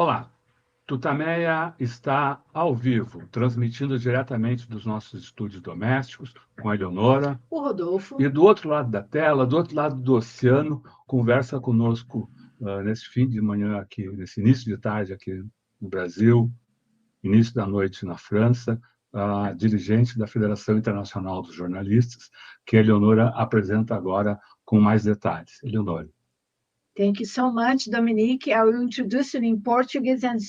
Olá, TUTAMÉIA está ao vivo, transmitindo diretamente dos nossos estúdios domésticos, com a Eleonora. O Rodolfo. E do outro lado da tela, do outro lado do oceano, conversa conosco nesse fim de manhã aqui, nesse início de tarde aqui no Brasil, início da noite na França, a dirigente da Federação Internacional de Jornalistas, que a Eleonora apresenta agora com mais detalhes. Eleonora. Thank you so much, Dominique. I will introduce you in Portuguese and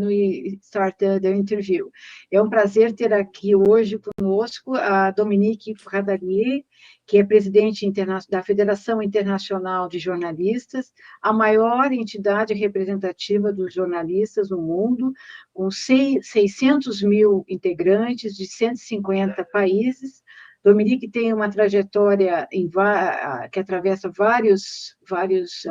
we start the interview. É um prazer ter aqui hoje conosco a Dominique Pradalié, que é presidente da Federação Internacional de Jornalistas, a maior entidade representativa dos jornalistas no mundo, com 600 mil integrantes de 150 países. Dominique tem uma trajetória que atravessa a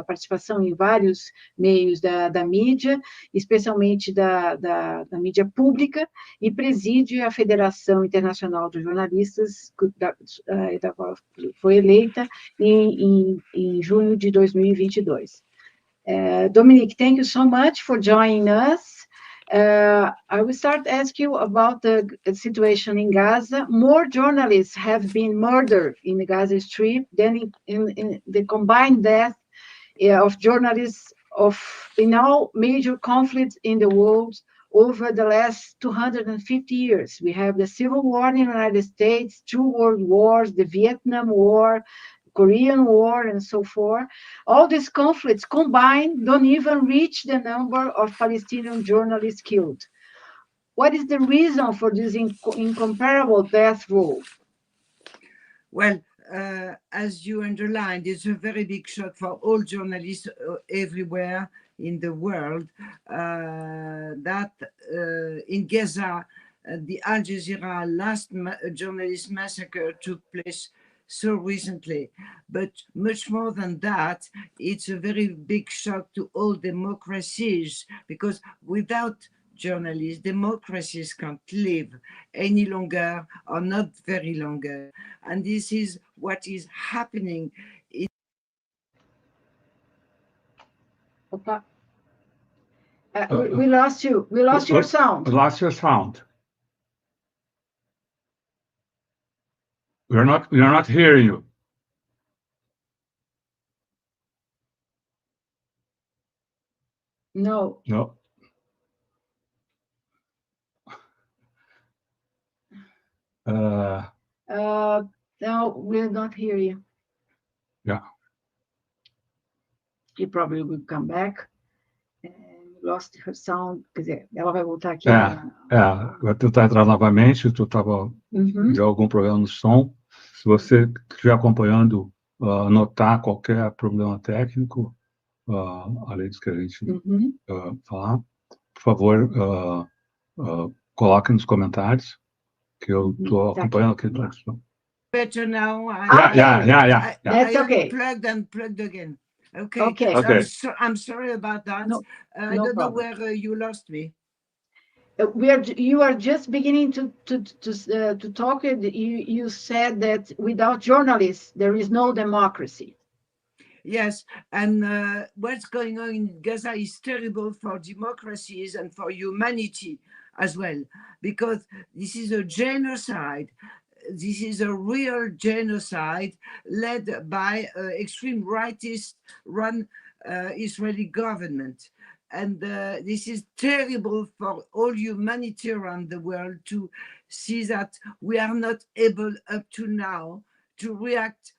participação em vários meios da mídia, especialmente da mídia pública, e preside a Federação Internacional de Jornalistas, da qual foi eleita em junho de 2022. Dominique, thank you so much for joining us. I will start asking you about the situation in Gaza. More journalists have been murdered in the Gaza Strip than in the combined death of journalists in all major conflicts in the world over the last 250 years. We have the Civil War in the United States, 2 world wars, the Vietnam War, Korean War, and so forth. All these conflicts combined don't even reach the number of Palestinian journalists killed. What is the reason for this incomparable death roll? Well, as you underlined, it's a very big shock for all journalists everywhere in the world that in Gaza, the Al Jazeera last journalist massacre took place so recently, but much more than that, it's a very big shock to all democracies, because without journalists, democracies can't live any longer, or not very longer. And this is what is happening. We lost you. We lost your sound. We lost your sound. We are not hearing you. No. No. No, we'll not hear you. Yeah. She probably will come back. Lost her sound. Quer dizer, ela vai voltar aqui. Vai tentar entrar novamente. Tu estava de algum problema no som. Se você estiver acompanhando, notar qualquer problema técnico, além dos que a gente falar, por favor, coloque nos comentários, que eu estou acompanhando aqui. Better now. Yeah. That's okay. Unplugged again. Okay. So I'm sorry about that. No, I don't know where you lost me. You are just beginning to talk. You said that without journalists, there is no democracy. Yes, and what's going on in Gaza is terrible for democracies and for humanity as well, because this is a genocide. This is a real genocide led by extreme rightist-run Israeli government. And this is terrible for all humanity around the world to see that we are not able up to now to react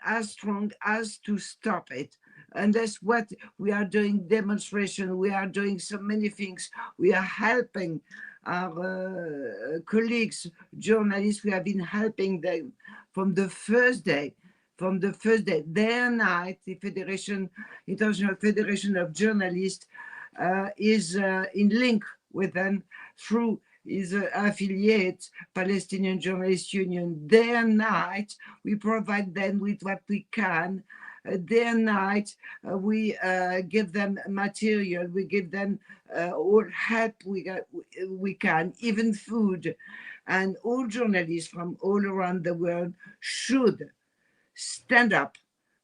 as strong as to stop it. And that's what we are doing, demonstration. We are doing so many things. We are helping our colleagues, journalists. We have been helping them from the first day, day and night. The International Federation of Journalists is in link with them through his affiliate, Palestinian Journalists Union. Day and night, we provide them with what we can. Day and night, we give them material, we give them all help we can, even food. And all journalists from all around the world should stand up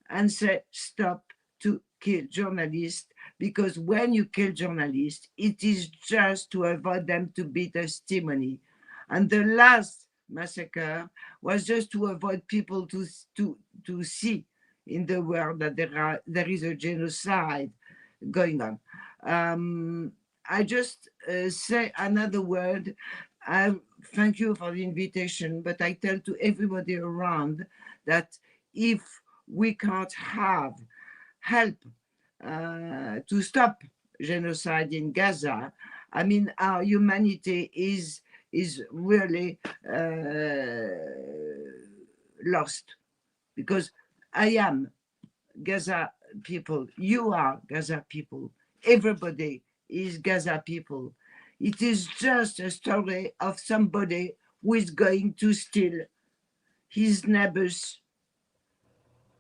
and say, stop to kill journalists. because when you kill journalists, it is just to avoid them to be testimony. And the last massacre was just to avoid people to see in the world that there is a genocide going on. I just say another word. I thank you for the invitation, but I tell to everybody around that if we can't have help to stop genocide in Gaza, I mean, our humanity is really lost, because I am Gaza people, you are Gaza people, everybody is Gaza people. It is just a story of somebody who is going to steal his neighbor's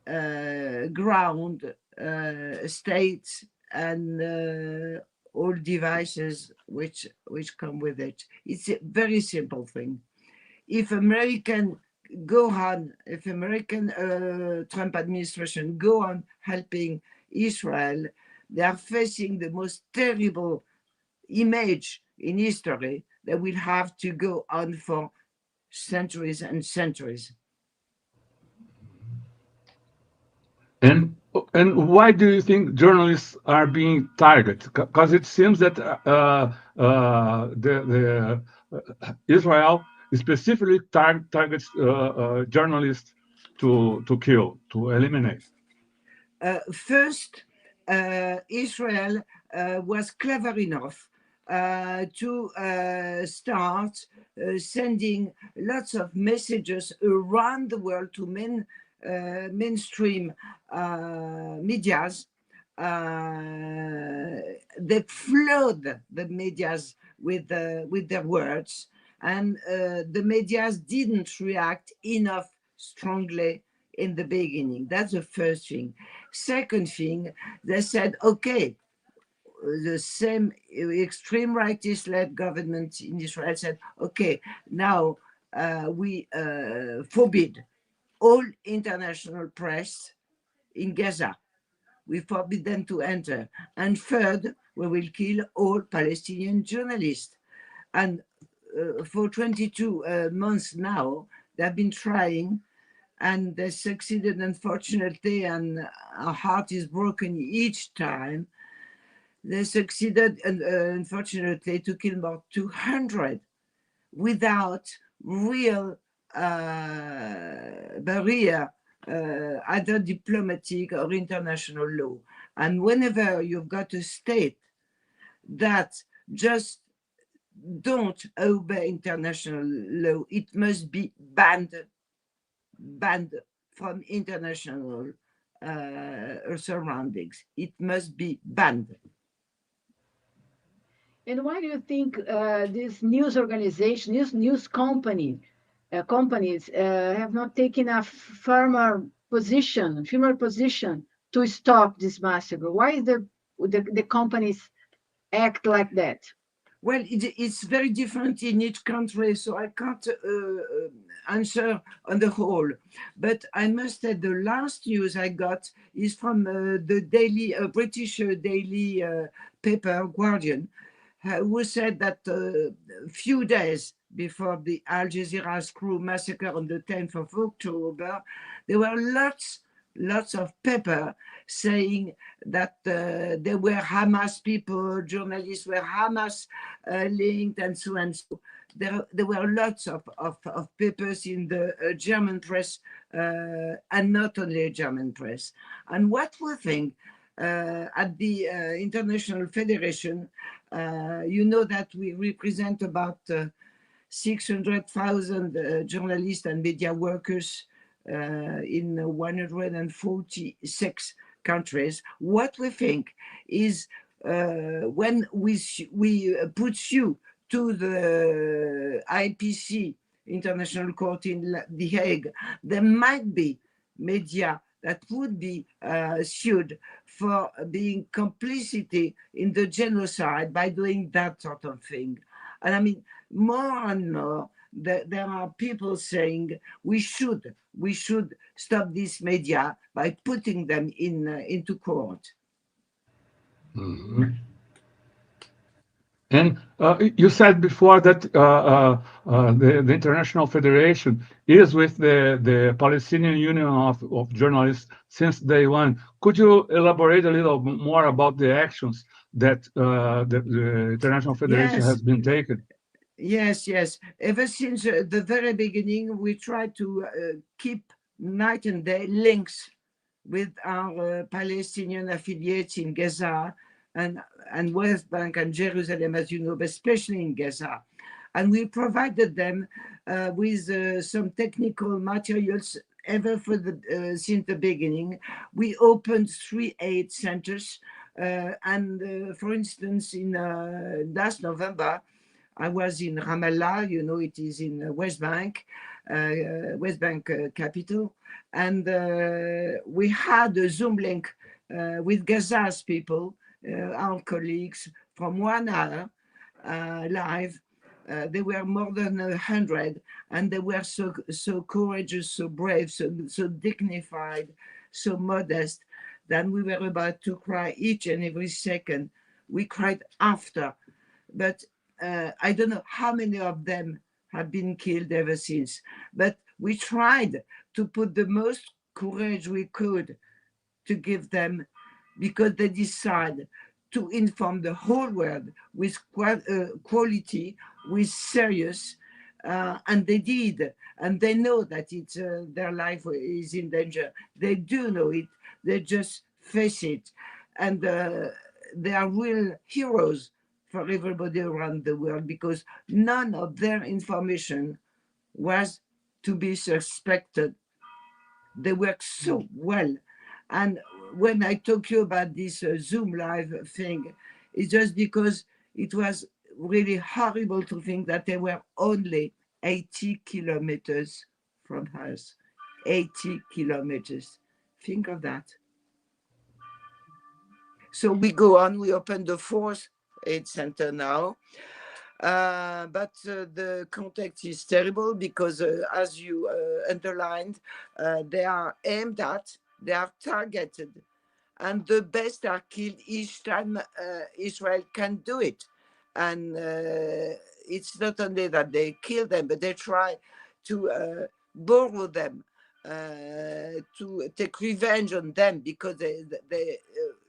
ground, states, and all devices which come with it. It's a very simple thing. If American Trump administration go on helping Israel, they are facing the most terrible image in history that will have to go on for centuries and centuries. And why do you think journalists are being targeted? Because it seems that Israel specifically targets journalists to kill, to eliminate. First, Israel was clever enough to start sending lots of messages around the world to mainstream medias. They flood the medias with their words, and the medias didn't react enough strongly in the beginning. That's the first thing. Second thing, they said, okay, the same extreme rightist-led government in Israel said, okay, now we forbid all international press in Gaza. We forbid them to enter. And third, we will kill all Palestinian journalists. And for 22 months now, they've been trying, and they succeeded, unfortunately, and our heart is broken each time. They succeeded, unfortunately, to kill about 200 without real barrier, either diplomatic or international law. And whenever you've got a state that just don't obey international law, it must be banned from international surroundings. It must be banned. And why do you think this news organization, news companies have not taken a firmer position to stop this massacre? Why the companies act like that? Well, it's very different in each country, so I can't answer on the whole. But I must say the last news I got is from the daily British daily paper Guardian, who said that a few days before the Al Jazeera screw massacre on the 10th of October, there were lots of paper saying that there were Hamas people, journalists were Hamas linked, and so and so. There were lots of papers in the German press, and not only German press. And what we think at the International Federation, you know that we represent about 600,000 journalists and media workers in 146 countries. What we think is when we put you to the IPC, International Court in The Hague, there might be media that would be sued for being complicity in the genocide by doing that sort of thing. And I mean, more and more, there are people saying we should stop these media by putting them into court. Mhm. And you said before that the International Federation is with the Palestinian Union of Journalists since day one. Could you elaborate a little more about the actions that the International Federation Yes. has been taking? Yes, yes. Ever since the very beginning, we try to keep night and day links with our Palestinian affiliates in Gaza and West Bank and Jerusalem, as you know, but especially in Gaza. And we provided them with some technical materials ever since the beginning. We opened 3 aid centers. For instance, in last November, I was in Ramallah, you know, it is in West Bank capital. And we had a Zoom link with Gaza's people, our colleagues, from 1 hour live. They were more than 100, and they were so courageous, so brave, so dignified, so modest, that we were about to cry each and every second. We cried after, but I don't know how many of them have been killed ever since. But we tried to put the most courage we could to give them, because they decided to inform the whole world with quality, with serious, and they did. And they know that it's their life is in danger. They do know it. They just face it. And they are real heroes for everybody around the world, because none of their information was to be suspected. They work so well. And when I talk to you about this Zoom live thing, it's just because it was really horrible to think that they were only 80 kilometers from us. 80 kilometers. Think of that. So we go on, we open the 4th aid center now. But the context is terrible because, as you underlined, they are aimed at, they are targeted, and the best are killed each time Israel can do it. And it's not only that they kill them, but they try to borrow them, to take revenge on them, because they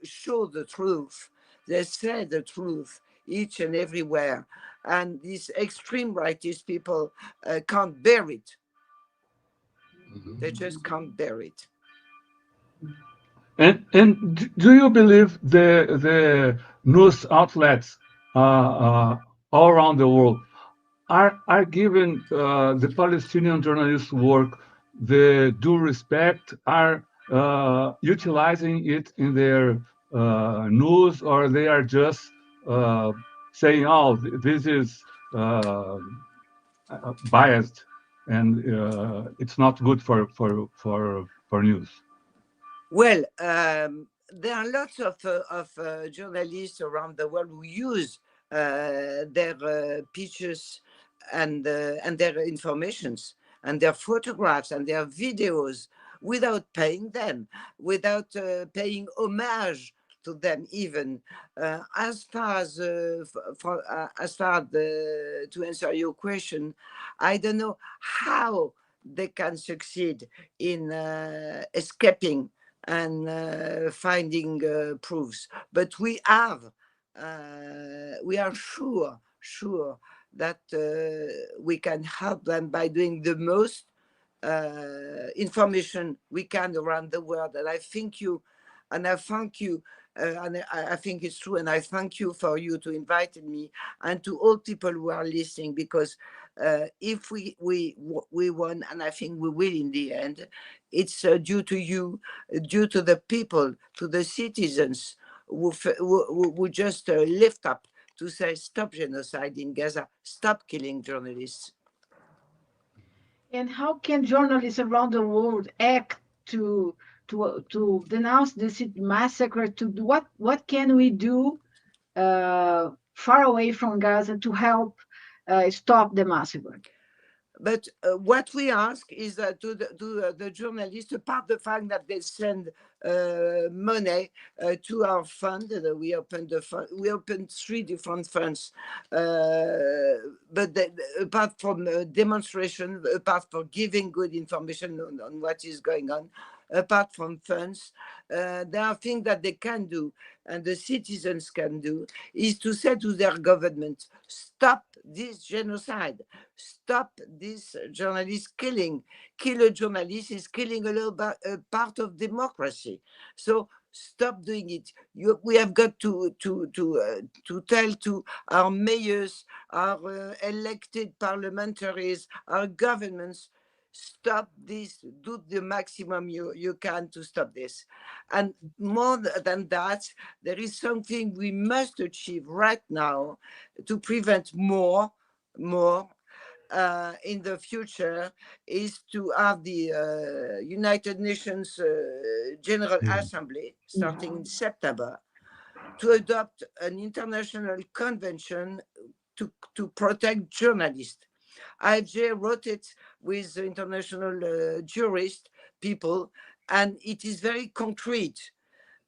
show the truth, they say the truth each and everywhere. And these extreme rightist people can't bear it. They just can't bear it. And do you believe the news outlets all around the world are giving the Palestinian journalists' work the due respect, are utilizing it in their news, or they are just saying, "Oh, this is biased and it's not good for news"? Well, there are lots of journalists around the world who use their pictures and their informations and their photographs and their videos without paying them, without paying homage to them even. As far as to answer your question, I don't know how they can succeed in escaping and finding proofs, but we are sure that we can help them by doing the most information we can around the world. And I thank you, and I thank you, and I think it's true, and I thank you for you to invite me, and to all people who are listening, because if we won, and I think we will in the end, it's due to you, due to the people, to the citizens who just lift up to say, stop genocide in Gaza, stop killing journalists. And how can journalists around the world act to denounce this massacre? What can we do far away from Gaza to help stop the massacre? But what we ask is to the journalists, apart the fact that they send money to our fund. We opened the fund. We opened 3 different funds, but apart from demonstration, apart from giving good information on what is going on, apart from funds, there are things that they can do and the citizens can do, is to say to their government, stop this genocide, stop this journalist killing. Kill a journalist is killing a part of democracy. So stop doing it. We have got to tell to our mayors, our elected parliamentaries, our governments, stop this, do the maximum you can to stop this. And more than that, there is something we must achieve right now to prevent more in the future, is to have the United Nations General Assembly starting in September to adopt an international convention to protect journalists. IFJ wrote it with international jurist people, and it is very concrete.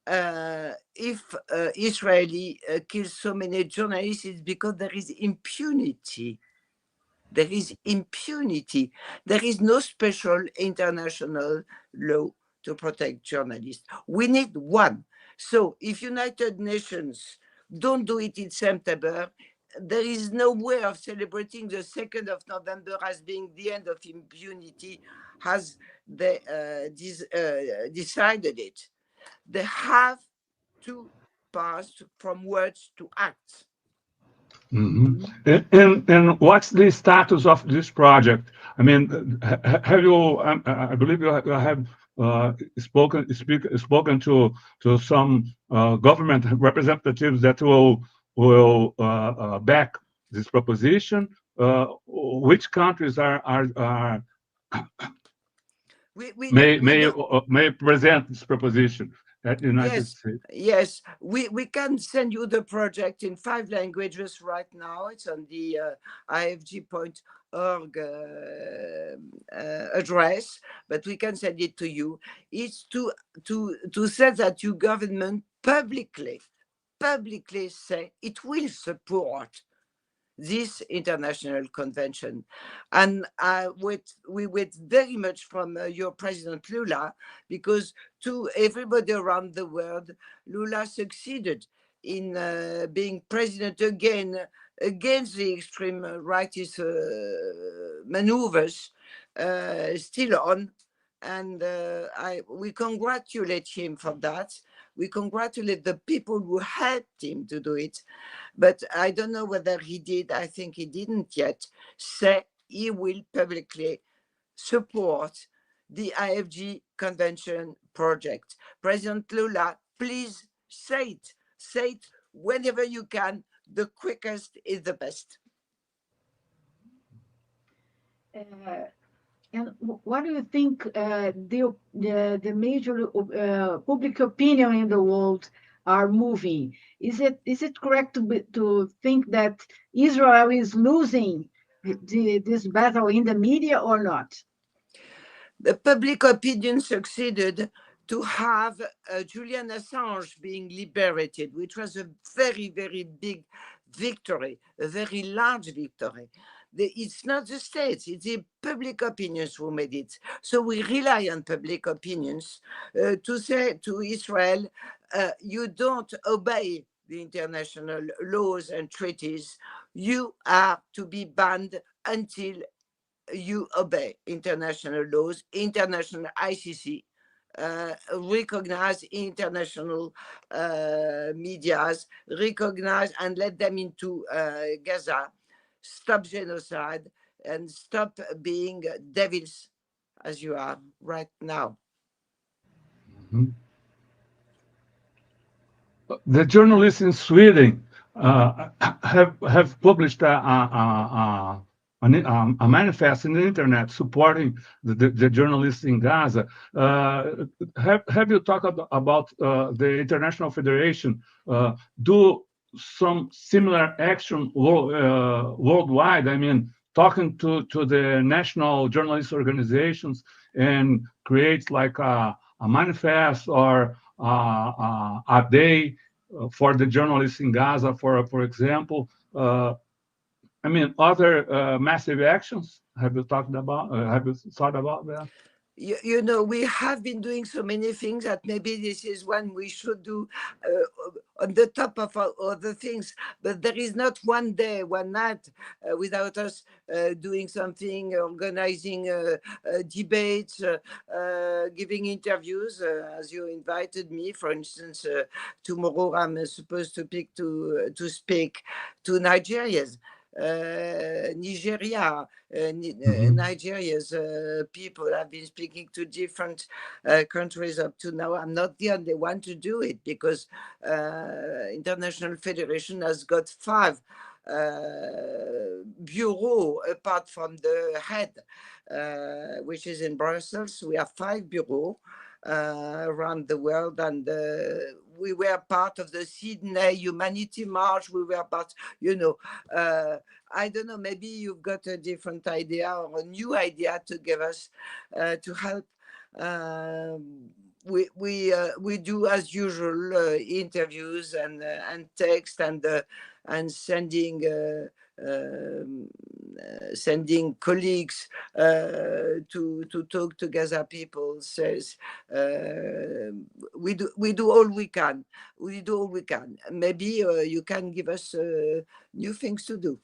If Israeli kills so many journalists, it's because there is impunity. There is impunity. There is no special international law to protect journalists. We need one. So if United Nations don't do it in September, there is no way of celebrating the 2nd of November as being the end of impunity, as they decided it. They have to pass from words to acts. And what's the status of this project? I mean, have you? I believe you have spoken to some government representatives that will back this proposition. Which countries may present this proposition at the United States? Yes, we can send you the project in 5 languages right now. It's on the ifg.org address, but we can send it to you. It's to say that your government publicly say it will support this international convention. And we wait very much from your President Lula, because to everybody around the world, Lula succeeded in being president again against the extreme rightist maneuvers still on. And we congratulate him for that. We congratulate the people who helped him to do it. But I don't know whether he did, I think he didn't yet, say he will publicly support the IFG Convention project. President Lula, please say it. Say it whenever you can. The quickest is the best. And what do you think the major public opinion in the world are moving? Is it correct to think that Israel is losing this battle in the media or not? The public opinion succeeded to have Julian Assange being liberated, which was a very, very big victory, a very large victory. It's not the states, it's the public opinions who made it. So we rely on public opinions to say to Israel, you don't obey the international laws and treaties. You are to be banned until you obey international laws, international ICC, recognize international medias, recognize and let them into Gaza. Stop genocide and stop being devils as you are right now. The journalists in Sweden have published a manifest in the internet supporting the journalists in Gaza. Have you talked about the International Federation do some similar action worldwide? I mean, talking to the national journalist organizations and create like a manifest or a day for the journalists in Gaza, for example. I mean, other massive actions. Have you talked about? Have you thought about that? You know, we have been doing so many things that maybe this is one we should do on the top of other things. But there is not one day, one night without us doing something, organizing debates, giving interviews, as you invited me. For instance, tomorrow I'm supposed to speak to Nigerians. Nigeria, Nigeria's people have been speaking to different countries up to now. I'm not the only one to do it because International Federation has got 5 bureaux apart from the head, which is in Brussels. We have 5 bureaux around the world, and we were part of the Sydney Humanity March. We were part, you know, I don't know, maybe you've got a different idea or a new idea to give us to help. We do as usual interviews and text and sending colleagues to talk to Gaza people. Says we do all we can. We do all we can. Maybe you can give us new things to do.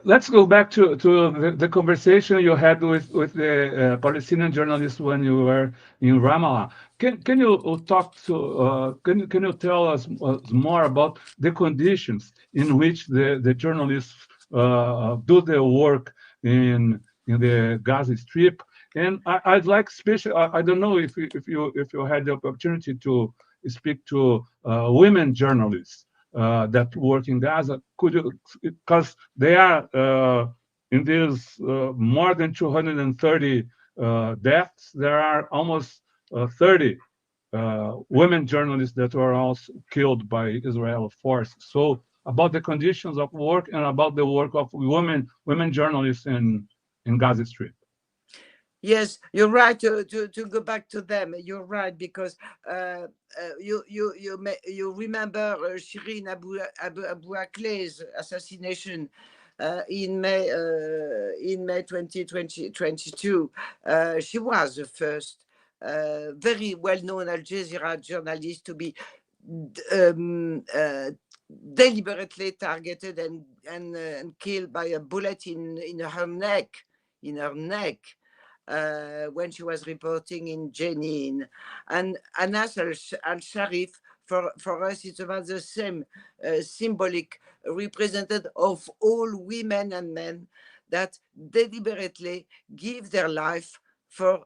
Let's go back to the conversation you had with the Palestinian journalist when you were in Ramallah. Can you talk to can you tell us more about the conditions in which the journalists do their work in the Gaza Strip? And I'd like, especially, I don't know if you had the opportunity to speak to women journalists that work in Gaza. Could you, because they are in these more than 230 deaths, there are almost 30 women journalists that were also killed by Israeli forces. So about the conditions of work and about the work of women journalists in Gaza Strip. Yes, you're right to go back to them. You're right, because you remember Shirin Abu Akleh's assassination in May 2022. She was the first very well-known Al Jazeera journalist to be deliberately targeted and killed by a bullet in her neck. When she was reporting in Jenin. And Anas al-Sharif, for us, it's about the same symbolic representative of all women and men that deliberately give their life for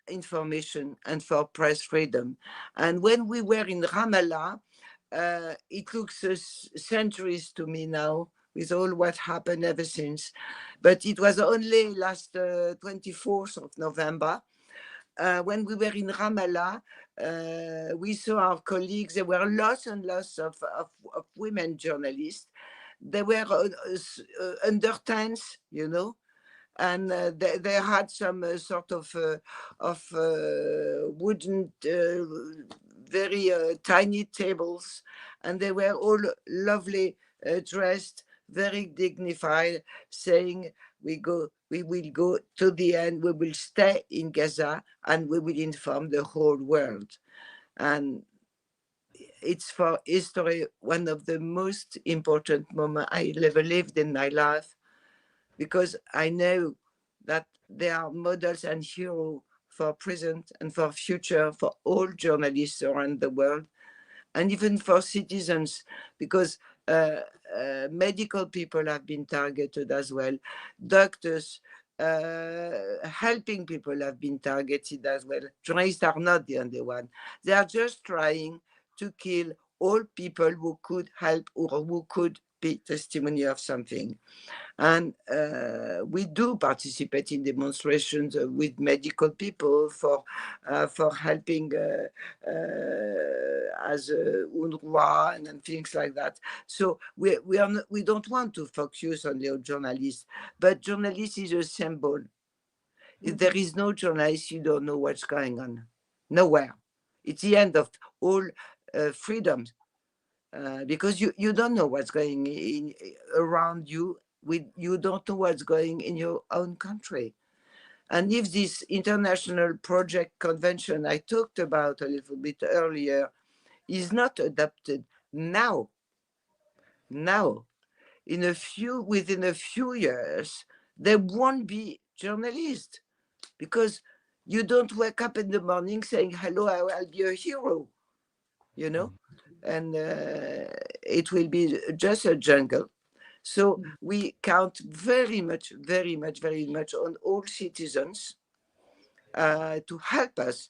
information and for press freedom. And when we were in Ramallah, it looks centuries to me now, with all what happened ever since. But it was only last 24th of November, when we were in Ramallah, we saw our colleagues. There were lots and lots of women journalists. They were under tents, you know, and they had some sort of wooden, very tiny tables, and they were all lovely dressed, very dignified, saying, we will go to the end, we will stay in Gaza, and we will inform the whole world. And it's for history one of the most important moments I ever lived in my life, because I know that they are models and heroes for present and for future, for all journalists around the world, and even for citizens, because medical people have been targeted as well. Doctors, helping people have been targeted as well. Journalists are not the only one. They are just trying to kill all people who could help or who could be testimony of something. And we do participate in demonstrations with medical people for helping as UNRWA and things like that. So we don't want to focus on the journalists, but journalist is a symbol. If there is no journalist, you don't know what's going on. Nowhere. It's the end of all freedoms. Because you don't know what's going in around you. You don't know what's going in your own country. And if this international project convention I talked about a little bit earlier is not adopted now, within a few years, there won't be journalists, because you don't wake up in the morning saying, hello, I'll be a hero, you know? And it will be just a jungle. So we count very much on all citizens to help us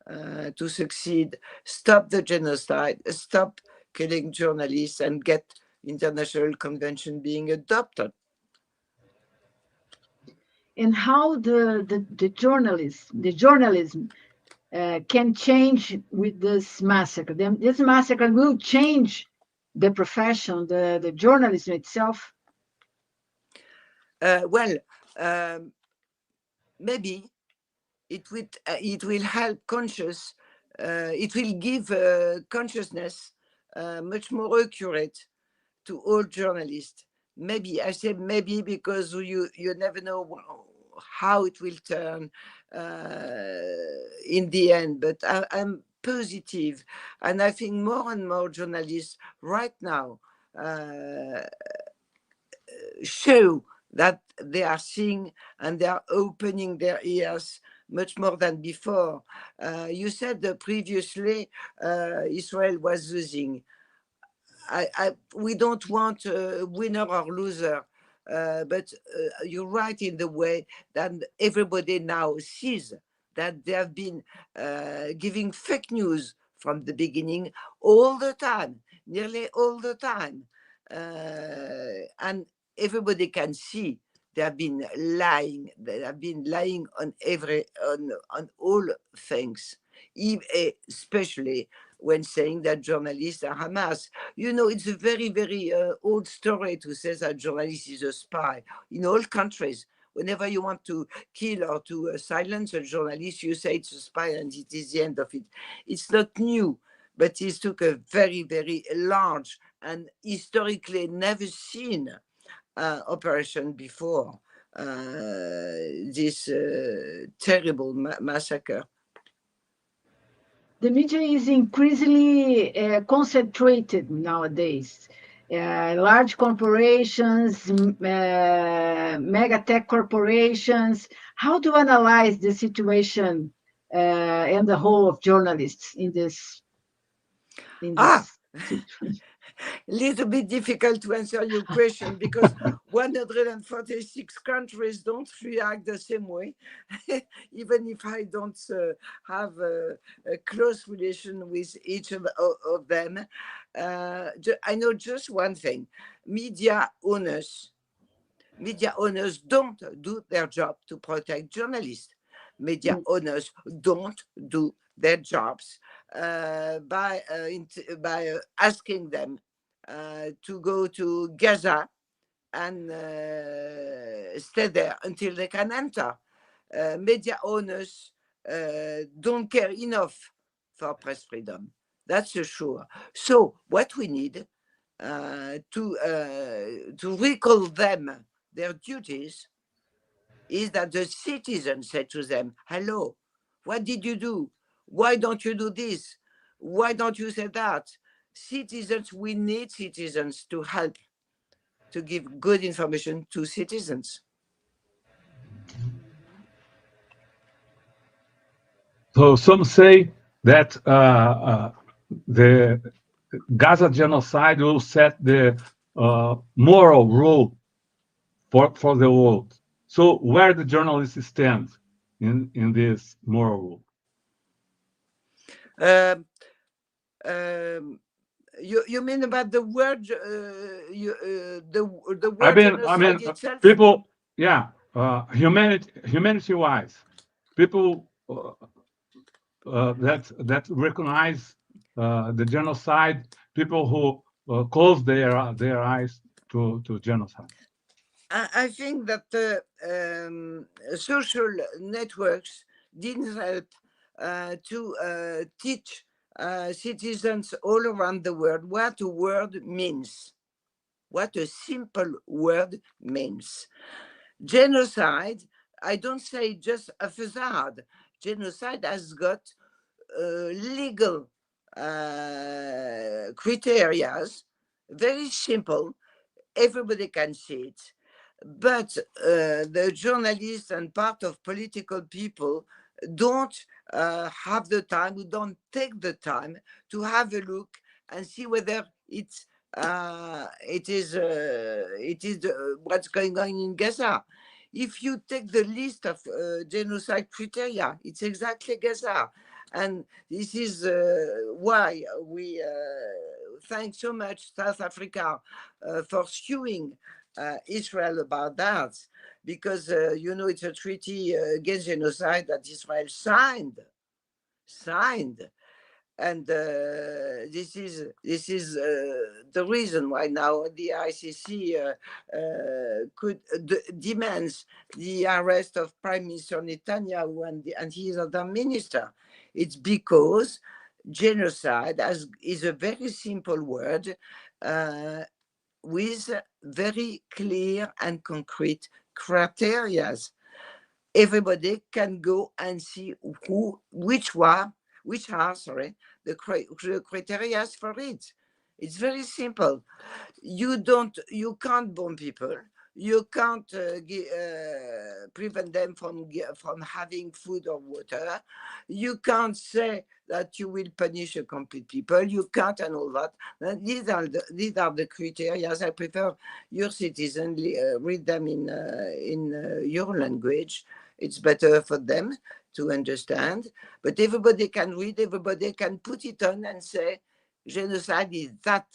to succeed, stop the genocide, stop killing journalists, and get international convention being adopted. And how the journalism can change with this massacre. This massacre will change the profession, the journalism itself? Maybe it will help conscious. It will give consciousness much more accurate to all journalists. Maybe I say maybe because you never know how it will turn in the end. But I'm positive, and I think more and more journalists right now show that they are seeing and they are opening their ears much more than before. You said that previously Israel was losing. We don't want a winner or loser, but you're right in the way that everybody now sees that they have been giving fake news from the beginning all the time, nearly all the time. And everybody can see they have been lying. They have been lying on all things, especially when saying that journalists are Hamas. You know, it's a very, very old story to say that journalist is a spy. In all countries, whenever you want to kill or to silence a journalist, you say it's a spy and it is the end of it. It's not new, but it took a very, very large and historically never seen operation before this terrible massacre. The media is increasingly concentrated nowadays. Large corporations, mega tech corporations. How to analyze the situation and the whole of journalists in this situation? Little bit difficult to answer your question because 146 countries don't react the same way, even if I don't have a close relation with each of them. I know just one thing: media owners don't do their job to protect journalists. Media owners don't do their jobs by asking them to go to Gaza and stay there until they can enter. Media owners don't care enough for press freedom. That's for sure. So what we need to recall them their duties is that the citizens say to them, hello, what did you do? Why don't you do this? Why don't you say that? Citizens, we need citizens to help to give good information to citizens. So some say that the Gaza genocide will set the moral rule for the world. So where the journalists stand in this moral rule? You mean about the word, the word I mean, itself? people, yeah, humanity-wise, people that recognize the genocide, people who close their eyes to genocide. I think that social networks didn't help to teach citizens all around the world what a word means, what a simple word means. Genocide, I don't say just a facade. Genocide has got legal criteria, very simple. Everybody can see it. But the journalists and part of political people don't have the time, who don't take the time to have a look and see whether it is what's going on in Gaza. If you take the list of genocide criteria, it's exactly Gaza. And this is why we thank so much South Africa for suing Israel about that, because it's a treaty against genocide that Israel signed, and this is the reason why now the ICC demands the arrest of Prime Minister Netanyahu and his other minister. It's because genocide is a very simple word with very clear and concrete criteria. Everybody can go and see which are the criteria for it. It's very simple. You can't bomb people. You can't prevent them from having food or water. You can't say that you will punish a complete people. You can't, and all that. These are the criteria. I prefer your citizen read them in your language. It's better for them to understand. But everybody can read. Everybody can put it on and say, genocide is that.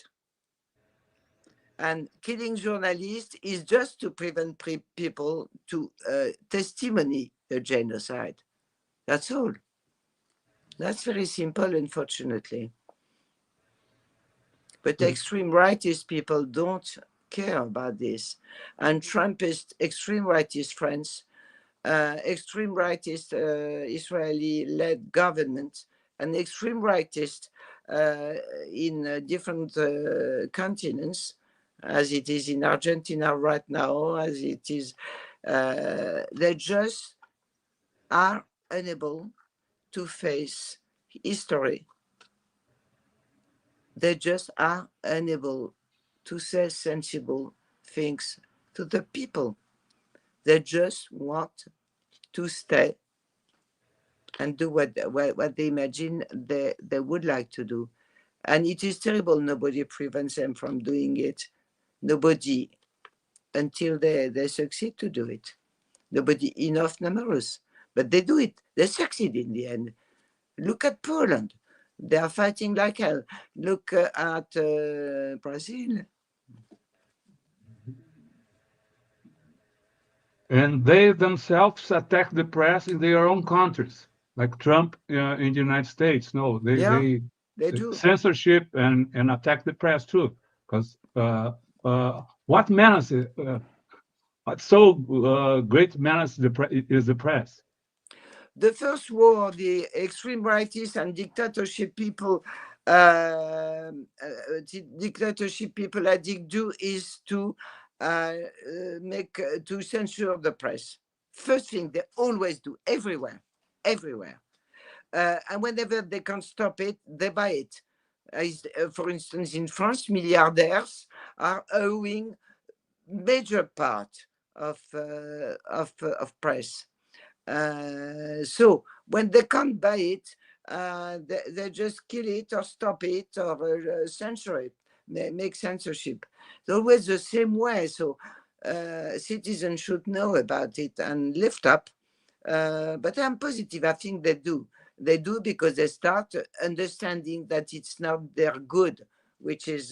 And killing journalists is just to prevent people to testimony the genocide. That's all. That's very simple, unfortunately. But extreme rightist people don't care about this. And Trumpist, extreme rightist friends, extreme rightist Israeli-led government, and extreme rightist in different continents, as it is in Argentina right now, as it is, they just are unable to face history. They just are unable to say sensible things to the people. They just want to stay and do what they imagine they would like to do. And it is terrible. Nobody prevents them from doing it. Nobody, until they succeed to do it. Nobody enough numerous. But they do it. They succeed in the end. Look at Poland. They are fighting like hell. Look at Brazil. And they themselves attack the press in their own countries, like Trump in the United States. No, they do censorship and attack the press too. Because what menace? What so great menace is the press? The first war the extreme rightists and dictatorship people do is to to censor the press. First thing they always do, everywhere. And whenever they can't stop it, they buy it. For instance, in France, milliardaires are owing major part of press. So when they can't buy it, they just kill it or stop it or censor it, make censorship. It's always the same way. So citizens should know about it and lift up. But I'm positive. I think they do. They do because they start understanding that it's not their good which is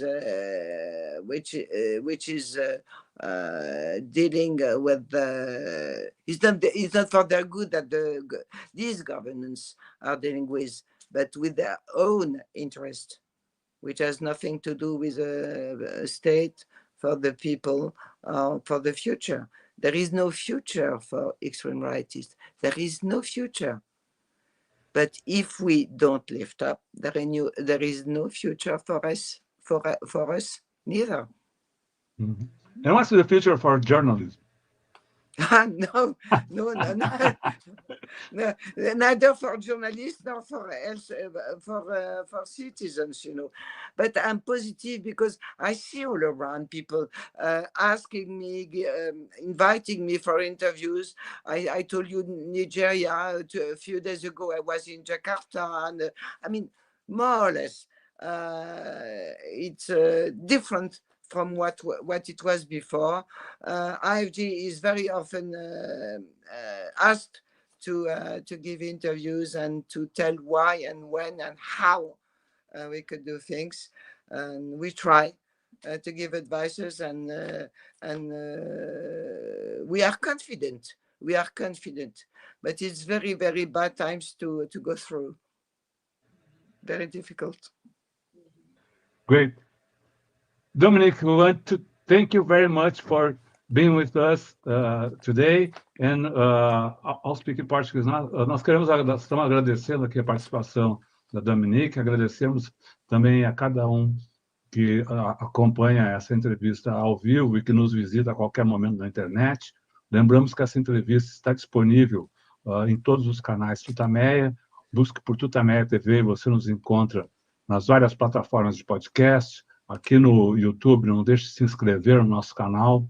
dealing with it's not for their good that these governments are dealing with, but with their own interest, which has nothing to do with a state for the people, for the future. There is no future for extreme rightists. There is no future. But if we don't lift up, there is no future for us, for us neither. Mm-hmm. And what's the future for journalism? No, neither for journalists nor for citizens, you know. But I'm positive because I see all around people asking me, inviting me for interviews. I told you Nigeria a few days ago. I was in Jakarta, and I mean, more or less, it's different from what it was before. IFG is very often asked to give interviews and to tell why and when and how we could do things, and we try to give advices, and we are confident. We are confident, but it's very, very bad times to go through. Very difficult. Great. Dominique, we want to thank you very much for being with us today. And I'll speak in Portuguese. Nós estamos agradecendo aqui a participação da Dominique, agradecemos também a cada um que acompanha essa entrevista ao vivo e que nos visita a qualquer momento na internet. Lembramos que essa entrevista está disponível em todos os canais TUTAMÉIA. Busque por TUTAMÉIA TV e você nos encontra nas várias plataformas de podcast. Aqui no YouTube, não deixe de se inscrever no nosso canal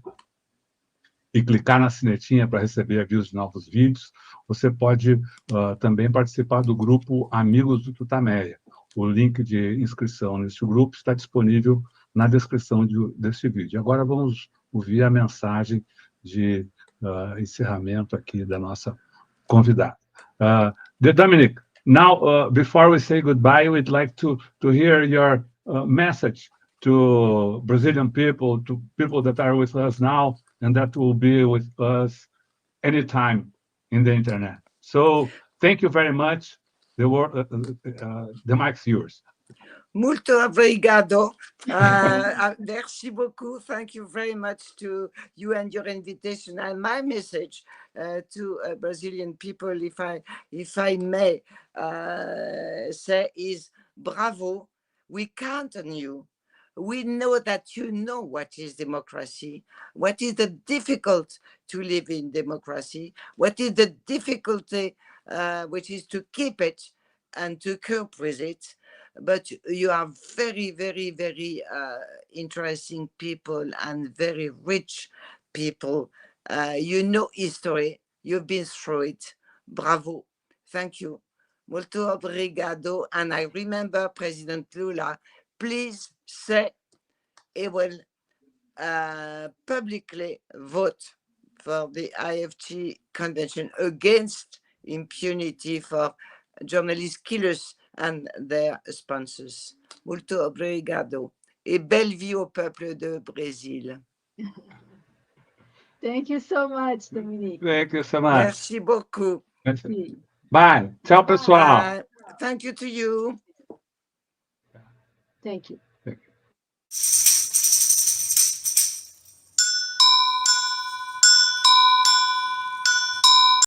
e clicar na sinetinha para receber avisos de novos vídeos. Você pode também participar do grupo Amigos do TUTAMÉIA. O link de inscrição nesse grupo está disponível na descrição deste vídeo. Agora vamos ouvir a mensagem de encerramento aqui da nossa convidada. Dominique, now, before we say goodbye, we'd like to hear your message to Brazilian people, to people that are with us now, and that will be with us anytime in the internet. So, thank you very much. The mic's yours. Muito obrigado. Merci beaucoup. Thank you very much to you and your invitation. And my message to Brazilian people, if I may say, is bravo. We count on you. We know that you know what is democracy, what is the difficult to live in democracy, what is the difficulty which is to keep it and to cope with it. But you are very, very, very interesting people and very rich people. You know history. You've been through it. Bravo. Thank you. Muito obrigado. And I remember President Lula, please say he will publicly vote for the IFG Convention against impunity for journalist killers and their sponsors. Muito obrigado. Et belle vie au peuple de Brésil. Thank you so much, Dominique. Thank you so much. Merci beaucoup. Bye. Tchau, pessoal. Thank you to you. Thank you. Thank you.